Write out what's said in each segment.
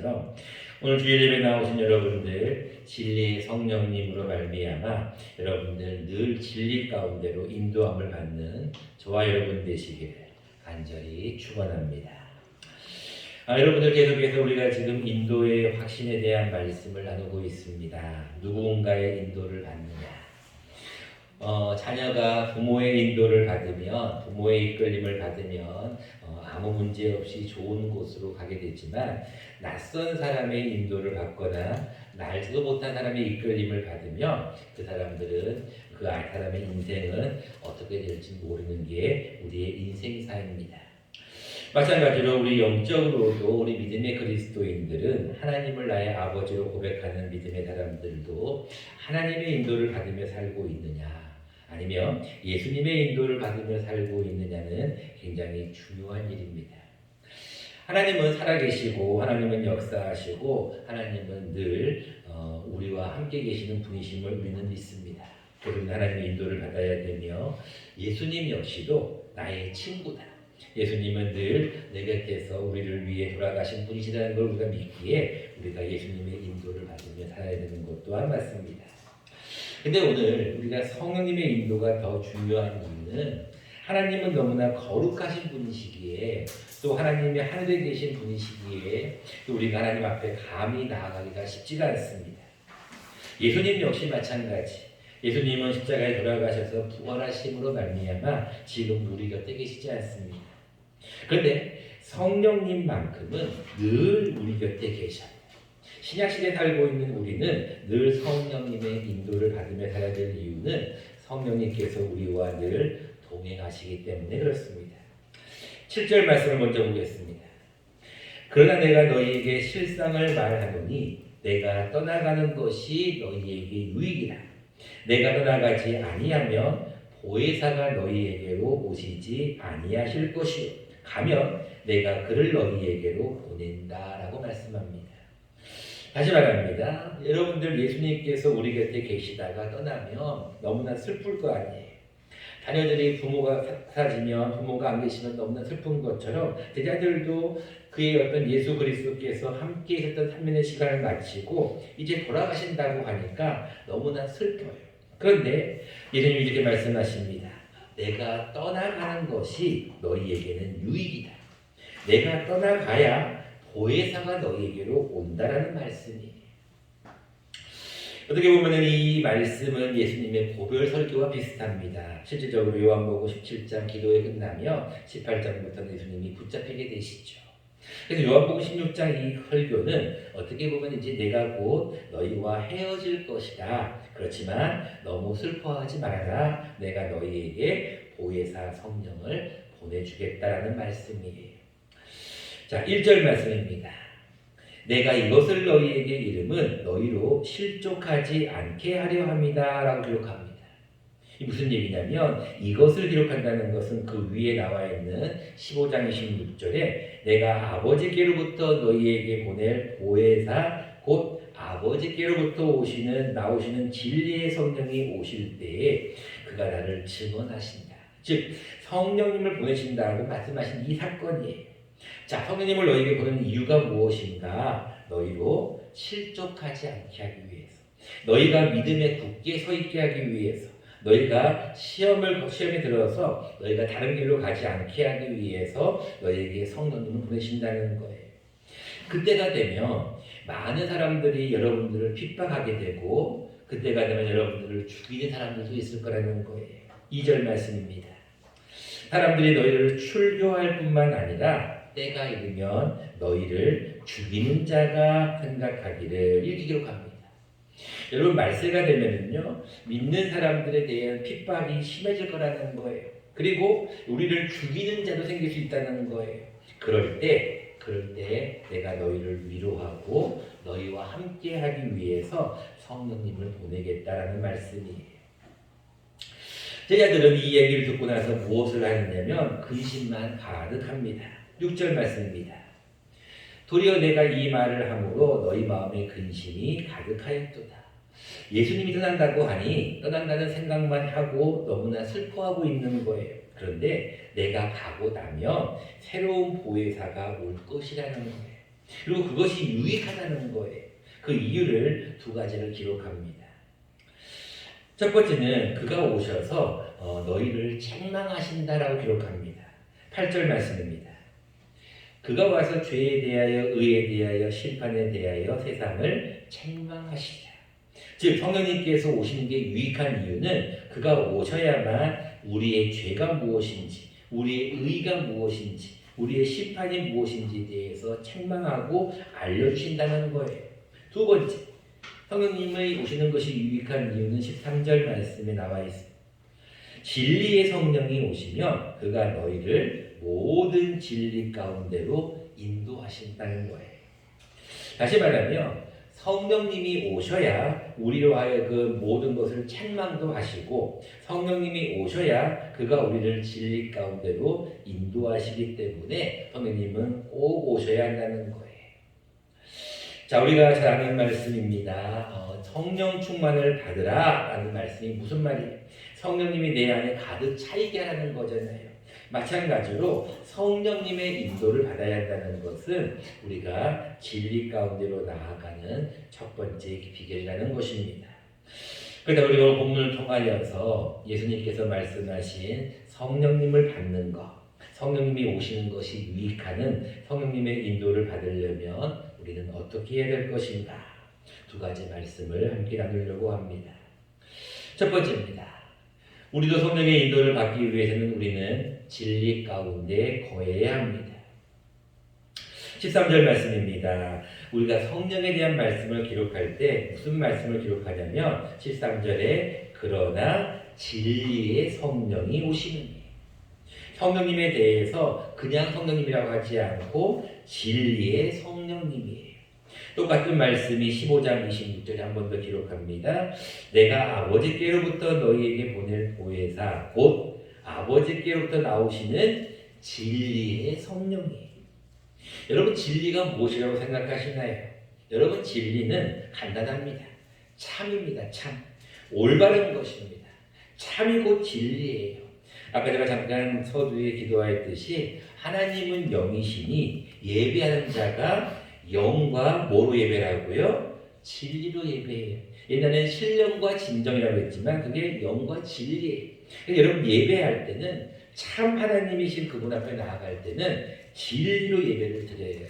것처럼 오늘 주일 예배 나오신 여러분들 진리의 성령님으로 말미암아 여러분들 늘 진리 가운데로 인도함을 받는 저와 여러분 되시기를 간절히 축원합니다. 여러분들 계속해서 우리가 지금 인도의 확신에 대한 말씀을 나누고 있습니다. 누군가의 인도를 받느냐? 자녀가 부모의 인도를 받으면, 부모의 이끌림을 받으면 아무 문제 없이 좋은 곳으로 가게 되지만, 낯선 사람의 인도를 받거나 날지도 못한 사람의 이끌림을 받으면 그 사람들은 그 사람의 인생은 어떻게 될지 모르는 게 우리의 인생사입니다. 마찬가지로 우리 영적으로도 우리 믿음의 그리스도인들은 하나님을 나의 아버지로 고백하는 믿음의 사람들도 하나님의 인도를 받으며 살고 있느냐, 아니면 예수님의 인도를 받으며 살고 있느냐는 굉장히 중요한 일입니다. 하나님은 살아계시고 하나님은 역사하시고 하나님은 늘 우리와 함께 계시는 분이심을 우리는 믿습니다. 그리고 하나님의 인도를 받아야 되며 예수님 역시도 나의 친구다. 예수님은 늘 내 곁에서 우리를 위해 돌아가신 분이시라는 걸 우리가 믿기에 우리가 예수님의 인도를 받으며 살아야 되는 것 또한 맞습니다. 근데 오늘 우리가 성령님의 인도가 더 중요한 이유는 하나님은 너무나 거룩하신 분이시기에 또 하나님이 하늘에 계신 분이시기에 또 우리가 하나님 앞에 감히 나아가기가 쉽지가 않습니다. 예수님 역시 마찬가지. 예수님은 십자가에 돌아가셔서 부활하심으로 말미암아 지금 우리 곁에 계시지 않습니다. 그런데 성령님만큼은 늘 우리 곁에 계셔요. 신약시대에 살고 있는 우리는 늘 성령님의 인도를 받으며 살아야 될 이유는 성령님께서 우리와 늘 동행하시기 때문에 그렇습니다. 7절 말씀을 먼저 보겠습니다. 그러나 내가 너희에게 실상을 말하노니 내가 떠나가는 것이 너희에게 유익이라. 내가 떠나가지 아니하면 보혜사가 너희에게로 오시지 아니하실 것이요 가면 내가 그를 너희에게로 보낸다라고 말씀합니다. 다시 말합니다. 여러분들 예수님께서 우리 곁에 계시다가 떠나면 너무나 슬플 거 아니에요. 자녀들이 부모가 사라지면, 부모가 안 계시면 너무나 슬픈 것처럼 제자들도 그의 어떤 예수 그리스도께서 함께 있었던 3년의 시간을 마치고 이제 돌아가신다고 하니까 너무나 슬퍼요. 그런데 예수님이 이렇게 말씀하십니다. 내가 떠나가는 것이 너희에게는 유익이다. 내가 떠나가야 보혜사가 너희에게로 온다라는 말씀이에요. 어떻게 보면 이 말씀은 예수님의 고별 설교와 비슷합니다. 실질적으로 요한복음 17장 기도에 끝나며 18장부터는 예수님이 붙잡히게 되시죠. 그래서 요한복음 16장 이 설교는 어떻게 보면 이제 내가 곧 너희와 헤어질 것이다. 그렇지만 너무 슬퍼하지 말아라. 내가 너희에게 보혜사 성령을 보내주겠다라는 말씀이에요. 자, 1절 말씀입니다. 내가 이것을 너희에게 이름은 너희로 실족하지 않게 하려 함이다 라고 기록합니다. 이 무슨 얘기냐면 이것을 기록한다는 것은 그 위에 나와 있는 15장 26절에 내가 아버지께로부터 너희에게 보낼 보혜사 곧 아버지께로부터 나오시는 진리의 성령이 오실 때에 그가 나를 증언하신다. 즉 성령님을 보내신다고 말씀하신 이 사건이에요. 자, 성령님을 너희에게 보내는 이유가 무엇인가? 너희로 실족하지 않게 하기 위해서, 너희가 믿음에 굳게 서 있게 하기 위해서, 너희가 시험에 들어서 너희가 다른 길로 가지 않게 하기 위해서 너희에게 성령님을 보내신다는 거예요. 그때가 되면 많은 사람들이 여러분들을 핍박하게 되고 그때가 되면 여러분들을 죽이는 사람들도 있을 거라는 거예요. 2절 말씀입니다. 사람들이 너희를 출교할 뿐만 아니라 때가 이르면 너희를 죽이는 자가 생각하기를 이렇게 기록합니다. 여러분 말세가 되면은요 믿는 사람들에 대한 핍박이 심해질 거라는 거예요. 그리고 우리를 죽이는 자도 생길 수 있다는 거예요. 그럴 때 내가 너희를 위로하고 너희와 함께 하기 위해서 성령님을 보내겠다라는 말씀이에요. 제자들은 이 얘기를 듣고 나서 무엇을 하느냐면 근심만 가득합니다. 6절 말씀입니다. 도리어 내가 이 말을 함으로 너희 마음에 근심이 가득하였도다. 예수님이 떠난다고 하니 떠난다는 생각만 하고 너무나 슬퍼하고 있는 거예요. 그런데 내가 가고 나면 새로운 보혜사가 올 것이라는 거예요. 그리고 그것이 유익하다는 거예요. 그 이유를 두 가지를 기록합니다. 첫 번째는 그가 오셔서 너희를 책망하신다라고 기록합니다. 8절 말씀입니다. 그가 와서 죄에 대하여 의에 대하여 심판에 대하여 세상을 책망하시리라. 즉 성령님께서 오시는 게 유익한 이유는 그가 오셔야만 우리의 죄가 무엇인지, 우리의 의가 무엇인지, 우리의 심판이 무엇인지에 대해서 책망하고 알려주신다는 거예요. 두 번째, 성령님의 오시는 것이 유익한 이유는 13절 말씀에 나와 있습니다. 진리의 성령이 오시면 그가 너희를 모든 진리 가운데로 인도하신다는 거예요. 다시 말하면 성령님이 오셔야 우리로 하여금 모든 것을 책망도 하시고 성령님이 오셔야 그가 우리를 진리 가운데로 인도하시기 때문에 성령님은 꼭 오셔야 한다는 거예요. 자, 우리가 잘 아는 말씀입니다. 성령 충만을 받으라 라는 말씀이 무슨 말이에요? 성령님이 내 안에 가득 차이게 하라는 거잖아요. 마찬가지로 성령님의 인도를 받아야 한다는 것은 우리가 진리 가운데로 나아가는 첫 번째 비결이라는 것입니다. 그러다 우리가 본문을 통하여서 예수님께서 말씀하신 성령님을 받는 것, 성령님이 오시는 것이 유익하는 성령님의 인도를 받으려면 우리는 어떻게 해야 될 것인가? 두 가지 말씀을 함께 나누려고 합니다. 첫 번째입니다. 우리도 성령의 인도를 받기 위해서는 우리는 진리 가운데 거해야 합니다. 13절 말씀입니다. 우리가 성령에 대한 말씀을 기록할 때 무슨 말씀을 기록하냐면 13절에 그러나 진리의 성령이 오시느니, 성령님에 대해서 그냥 성령님이라고 하지 않고 진리의 성령님이에요. 똑같은 말씀이 15장 26절에 한 번 더 기록합니다. 내가 아버지께로부터 너희에게 보낼 보혜사 곧 아버지께로부터 나오시는 진리의 성령이에요. 여러분 진리가 무엇이라고 생각하시나요? 여러분 진리는 간단합니다. 참입니다. 참. 올바른 것입니다. 참이 곧 진리예요. 아까 제가 잠깐 서두에 기도하였듯이 하나님은 영이시니 예배하는 자가 영과 뭐로 예배라고요? 진리로 예배해요. 옛날에는 신령과 진정이라고 했지만 그게 영과 진리예요. 여러분 예배할 때는 참 하나님이신 그분 앞에 나아갈 때는 진리로 예배를 드려야 해요.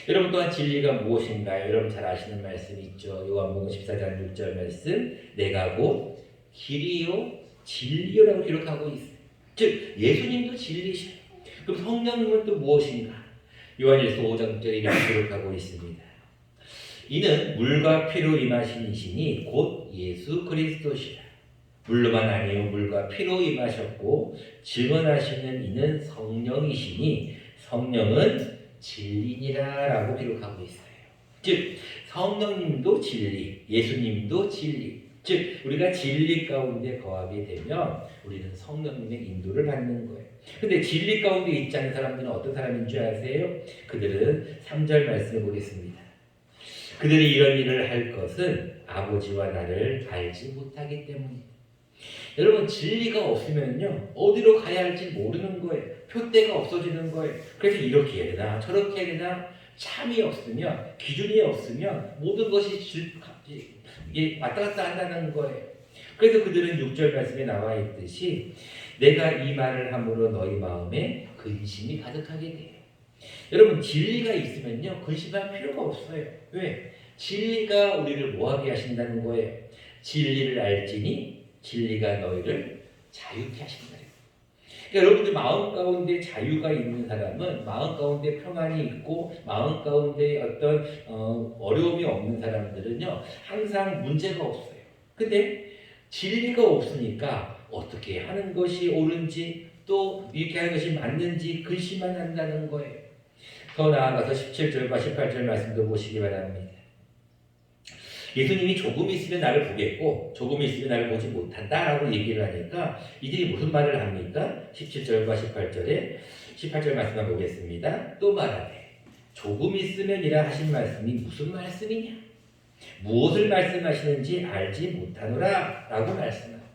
여러분 또한 진리가 무엇인가요? 여러분 잘 아시는 말씀이 있죠. 요한복음 14장 6절 말씀, 내가 곧 길이요 진리요라고 기록하고 있어요. 즉 예수님도 진리셔요. 그럼 성령님은 또 무엇인가? 요한일서 5장 6절에 이렇게 기록하고 있습니다. 이는 물과 피로 임하신 이시니 곧 예수 그리스도시라. 물로만 아니요 물과 피로 임하셨고 증언하시는 이는 성령이시니 성령은 진리니라 라고 기록하고 있어요. 즉 성령님도 진리, 예수님도 진리. 즉 우리가 진리 가운데 거하게 되면 우리는 성령님의 인도를 받는 거예요. 근데 진리 가운데 있지 않은 사람들은 어떤 사람인 줄 아세요? 그들은 3절 말씀을 보겠습니다. 그들이 이런 일을 할 것은 아버지와 나를 알지 못하기 때문입니다. 여러분 진리가 없으면요 어디로 가야 할지 모르는 거예요. 표대가 없어지는 거예요. 그래서 이렇게 해야 되나 저렇게 해야 되나 참이 없으면 기준이 없으면 모든 것이 이게 왔다 갔다 한다는 거예요. 그래서 그들은 6절 말씀에 나와 있듯이 내가 이 말을 함으로 너희 마음에 근심이 가득하게 돼요. 여러분 진리가 있으면요 근심할 필요가 없어요. 왜? 진리가 우리를 뭐하게 하신다는 거예요. 진리를 알지니 진리가 너희를 자유케 하신다. 그러니까 여러분들 마음 가운데 자유가 있는 사람은 마음 가운데 평안이 있고 마음 가운데 어떤 어려움이 없는 사람들은요 항상 문제가 없어요. 근데 진리가 없으니까 어떻게 하는 것이 옳은지 또 이렇게 하는 것이 맞는지 근심만 한다는 거예요. 더 나아가서 17절과 18절 말씀도 보시기 바랍니다. 예수님이 조금 있으면 나를 보겠고 조금 있으면 나를 보지 못한다 라고 얘기를 하니까 이들이 무슨 말을 합니까? 17절과 18절에 18절 말씀을 보겠습니다. 또 말하되 조금 있으면이라 하신 말씀이 무슨 말씀이냐? 무엇을 말씀하시는지 알지 못하노라 라고 말씀합니다.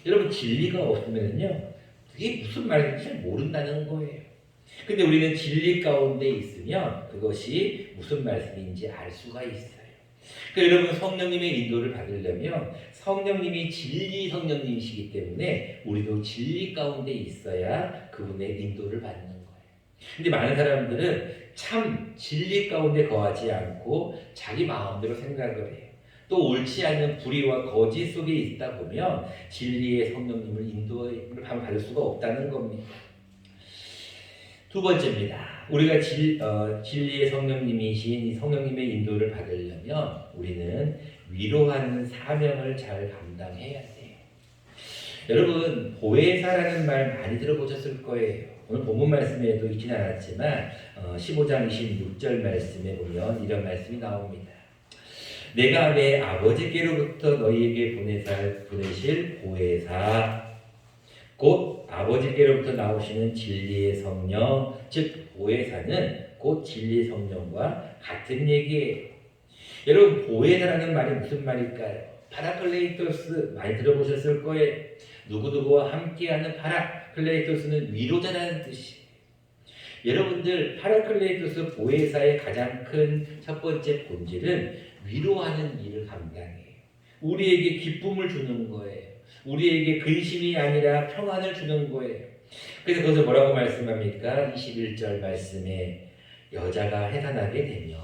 여러분 진리가 없으면요 그게 무슨 말인지 잘 모른다는 거예요. 근데 우리는 진리 가운데 있으면 그것이 무슨 말씀인지 알 수가 있어요. 그러니까 여러분 성령님의 인도를 받으려면 성령님이 진리 성령님이시기 때문에 우리도 진리 가운데 있어야 그분의 인도를 받는 거예요. 근데 많은 사람들은 참 진리 가운데 거하지 않고 자기 마음대로 생각을 해요. 또 옳지 않은 불의와 거짓 속에 있다 보면 진리의 성령님을 인도를 받을 수가 없다는 겁니다. 두 번째입니다. 우리가 진리의 성령님이신 이 성령님의 인도를 받으려면 우리는 위로하는 사명을 잘 감당해야 돼요. 여러분 보혜사라는 말 많이 들어보셨을 거예요. 오늘 본문 말씀에도 있진 않았지만 15장 26절 말씀에 보면 이런 말씀이 나옵니다. 내가 내 아버지께로부터 너희에게 보내실 보혜사 곧 아버지께로부터 나오시는 진리의 성령, 즉 보혜사는 곧 진리의 성령과 같은 얘기예요. 여러분 보혜사라는 말이 무슨 말일까요? 파라클레이토스 많이 들어보셨을 거예요. 누구누구와 함께하는 파라클레이토스는 위로자라는 뜻이에요. 여러분들 파라클레이토스 보혜사의 가장 큰 첫 번째 본질은 위로하는 일을 감당해요. 우리에게 기쁨을 주는 거예요. 우리에게 근심이 아니라 평안을 주는 거예요. 그래서 거기서 뭐라고 말씀합니까? 21절 말씀에 여자가 해산하게 되면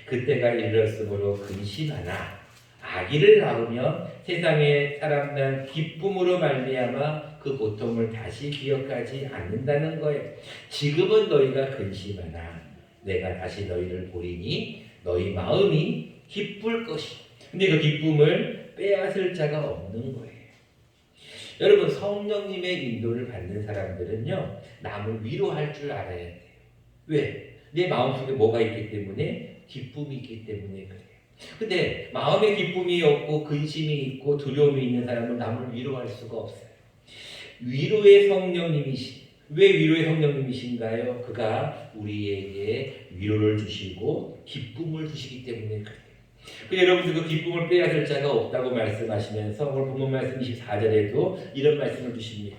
그때가 이르렀으므로 근심하나 아기를 낳으면 세상에 사람난 기쁨으로 말미암아 그 고통을 다시 기억하지 않는다는 거예요. 지금은 너희가 근심하나 내가 다시 너희를 보리니 너희 마음이 기쁠 것이. 근데 그 기쁨을 빼앗을 자가 없는 거예요. 여러분 성령님의 인도를 받는 사람들은요 남을 위로할 줄 알아야 돼요. 왜? 내 마음속에 뭐가 있기 때문에? 기쁨이 있기 때문에 그래요. 근데 마음에 기쁨이 없고 근심이 있고 두려움이 있는 사람은 남을 위로할 수가 없어요. 위로의 성령님이신. 왜 위로의 성령님이신가요? 그가 우리에게 위로를 주시고 기쁨을 주시기 때문에 그래요. 여러분들 그 기쁨을 빼앗을 자가 없다고 말씀하시면서 오늘 본문 말씀 24절에도 이런 말씀을 주십니다.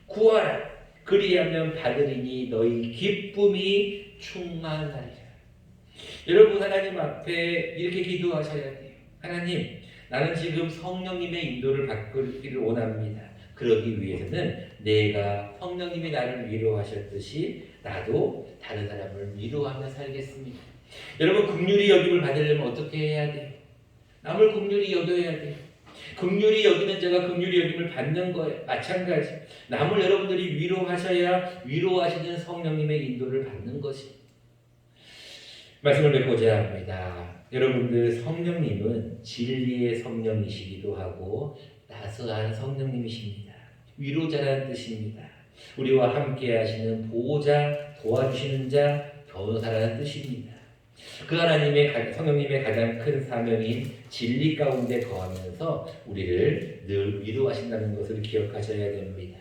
구하라 그리하면 받으리니 너희 기쁨이 충만하리라. 여러분 하나님 앞에 이렇게 기도하셔야 돼요. 하나님 나는 지금 성령님의 인도를 받기를 원합니다. 그러기 위해서는 내가 성령님이 나를 위로하셨듯이 나도 다른 사람을 위로하며 살겠습니다. 여러분 긍휼히 여김을 받으려면 어떻게 해야 돼요? 남을 긍휼히 여겨야 돼요. 긍휼히 여기는 자가 긍휼히 여김을 받는 거예요. 마찬가지. 남을 여러분들이 위로하셔야 위로하시는 성령님의 인도를 받는 것입니다. 말씀을 맺고자 합니다. 여러분들 성령님은 진리의 성령이시기도 하고 따스한 성령님이십니다. 위로자라는 뜻입니다. 우리와 함께 하시는 보호자, 도와주시는 자, 변호사라는 뜻입니다. 그 하나님의 성령님의 가장 큰 사명인 진리 가운데 거하면서 우리를 늘 위로하신다는 것을 기억하셔야 됩니다.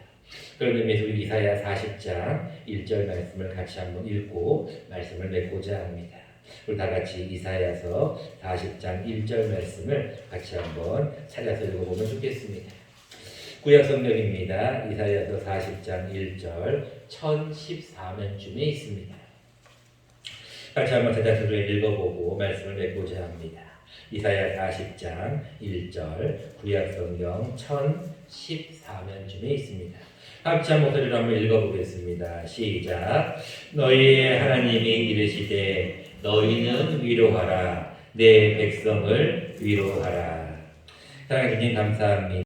그런 의미에서 우리 이사야 40장 1절 말씀을 같이 한번 읽고 말씀을 맺고자 합니다. 우리 다 같이 이사야서 40장 1절 말씀을 같이 한번 찾아서 읽어보면 좋겠습니다. 구약 성경입니다. 이사야서 40장 1절 1014면쯤에 있습니다. 같이 한번 찾아서 읽어보고 말씀을 맺고자 합니다. 이사야 40장 1절 구약 성경 1014면쯤에 있습니다. 같이 한번 목소리로 한번 읽어보겠습니다. 시작. 너희의 하나님이 이르시되 너희는 위로하라 내 백성을 위로하라. 사랑하는 주님 감사합니다.